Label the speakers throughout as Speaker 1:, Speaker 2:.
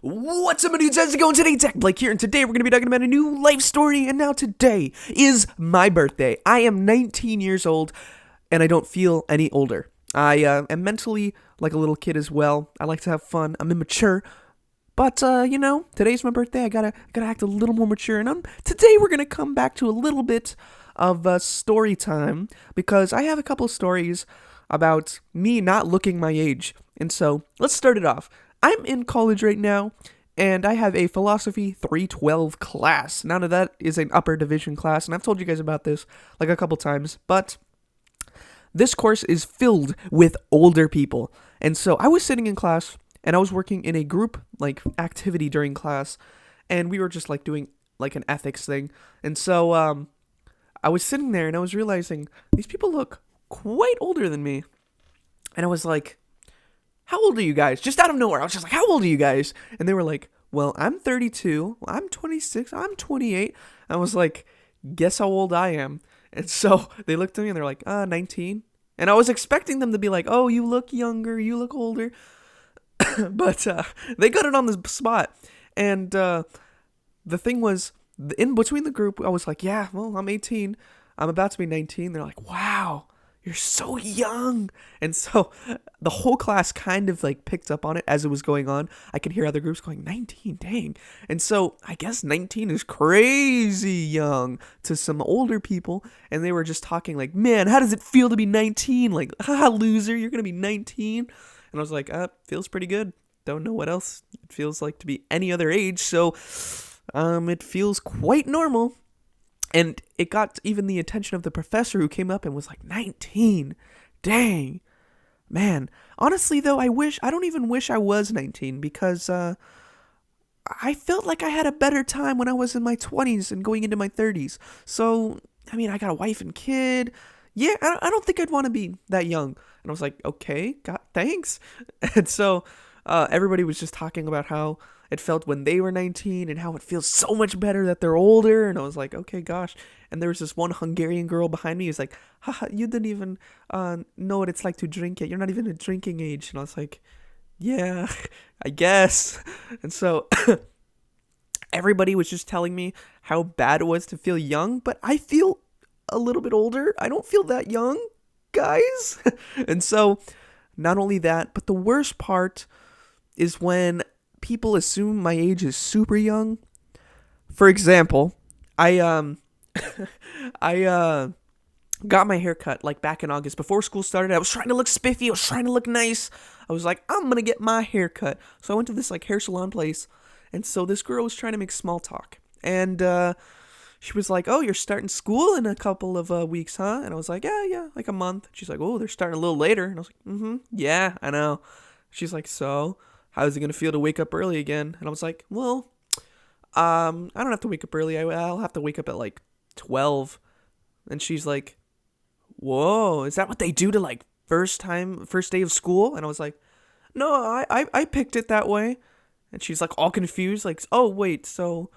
Speaker 1: What's up, my dudes? How's it going today? dakblake here, and today we're going to be talking about a new life story. And now today is my birthday. I am 19 years old, and I don't feel any older. I am mentally like a little kid as well. I like to have fun. I'm immature, but today's my birthday. I gotta act a little more mature. And today we're gonna come back to a little bit of story time because I have a couple stories about me not looking my age. And so let's start it off. I'm in college right now, and I have a philosophy 312 class. Now that is an upper division class, and I've told you guys about this like a couple times, but this course is filled with older people. And so I was sitting in class, and I was working in a group like activity during class, and we were just like doing like an ethics thing. And so I was sitting there, and I was realizing these people look quite older than me. And I was like, how old are you guys? Just out of nowhere. I was just like, how old are you guys? And they were like, well, I'm 32. I'm 26. I'm 28. I was like, guess how old I am? And so they looked at me and they're like, 19. And I was expecting them to be like, oh, you look younger. You look older. But they got it on the spot. And the thing was, in between the group, I was like, yeah, well, I'm 18. I'm about to be 19. They're like, wow, you're so young. And so the whole class kind of like picked up on it as it was going on. I could hear other groups going, 19, dang. And so I guess 19 is crazy young to some older people. And they were just talking like, man, how does it feel to be 19? Like, haha, loser, you're going to be 19. And I was like, feels pretty good. Don't know what else it feels like to be any other age. So it feels quite normal. And it got even the attention of the professor, who came up and was like, 19, dang, man. Honestly, though, I don't even wish I was 19 because I felt like I had a better time when I was in my 20s and going into my 30s. So, I mean, I got a wife and kid. Yeah, I don't think I'd want to be that young. And I was like, okay, God, thanks. And so everybody was just talking about how it felt when they were 19 and how it feels so much better that they're older. And I was like, okay, gosh. And there was this one Hungarian girl behind me who's like, haha, you didn't even know what it's like to drink yet. You're not even at drinking age. And I was like, yeah, I guess. And so everybody was just telling me how bad it was to feel young, but I feel a little bit older. I don't feel that young, guys. And so not only that, but the worst part is when people assume my age is super young. For example, I got my hair cut like back in August before school started. I was trying to look spiffy. I was trying to look nice. I was like, I'm gonna get my hair cut. So I went to this like hair salon place, and so this girl was trying to make small talk, and she was like, oh, you're starting school in a couple of weeks, huh? And I was like, yeah, like a month. She's like, oh, they're starting a little later. And I was like, yeah, I know. She's like, so how's it gonna feel to wake up early again? And I was like, well, I don't have to wake up early. I'll have to wake up at like 12. And she's like, whoa, is that what they do to like first day of school? And I was like, no, I picked it that way. And she's like all confused, like, oh wait, so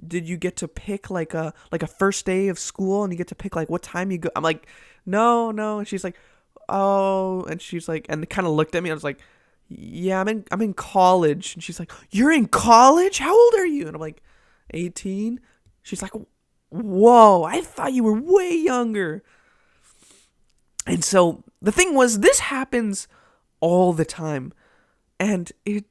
Speaker 1: did you get to pick like a first day of school and you get to pick like what time you go? I'm like, no. And she's like, oh, and she's like, and kind of looked at me. I was like, yeah, I'm in college. And she's like, you're in college? How old are you? And I'm like, 18. She's like, whoa, I thought you were way younger. And so the thing was, this happens all the time, and it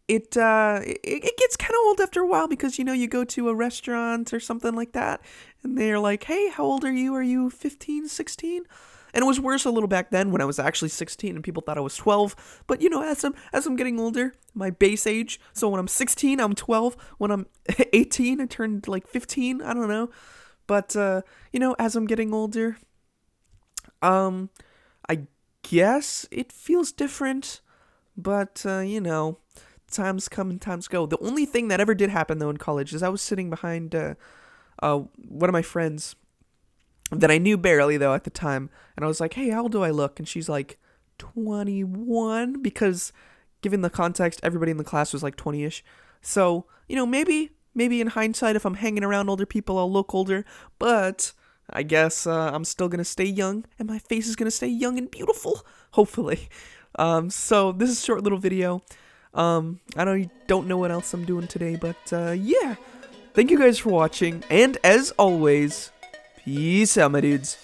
Speaker 1: gets kind of old after a while because, you go to a restaurant or something like that, and they're like, hey, how old are you? Are you 15, 16? And it was worse a little back then when I was actually 16 and people thought I was 12. But, as I'm getting older, my base age, so when I'm 16, I'm 12. When I'm 18, I turned like 15. I don't know. But, as I'm getting older, I guess it feels different. But, times come and times go. The only thing that ever did happen, though, in college is I was sitting behind one of my friends that I knew barely, though, at the time. And I was like, hey, how old do I look? And she's like, 21, because given the context, everybody in the class was like 20-ish. So, maybe in hindsight, if I'm hanging around older people, I'll look older. But I guess I'm still going to stay young, and my face is going to stay young and beautiful, hopefully. So this is a short little video. don't know what else I'm doing today, but yeah. Thank you guys for watching, and as always, peace out, my dudes.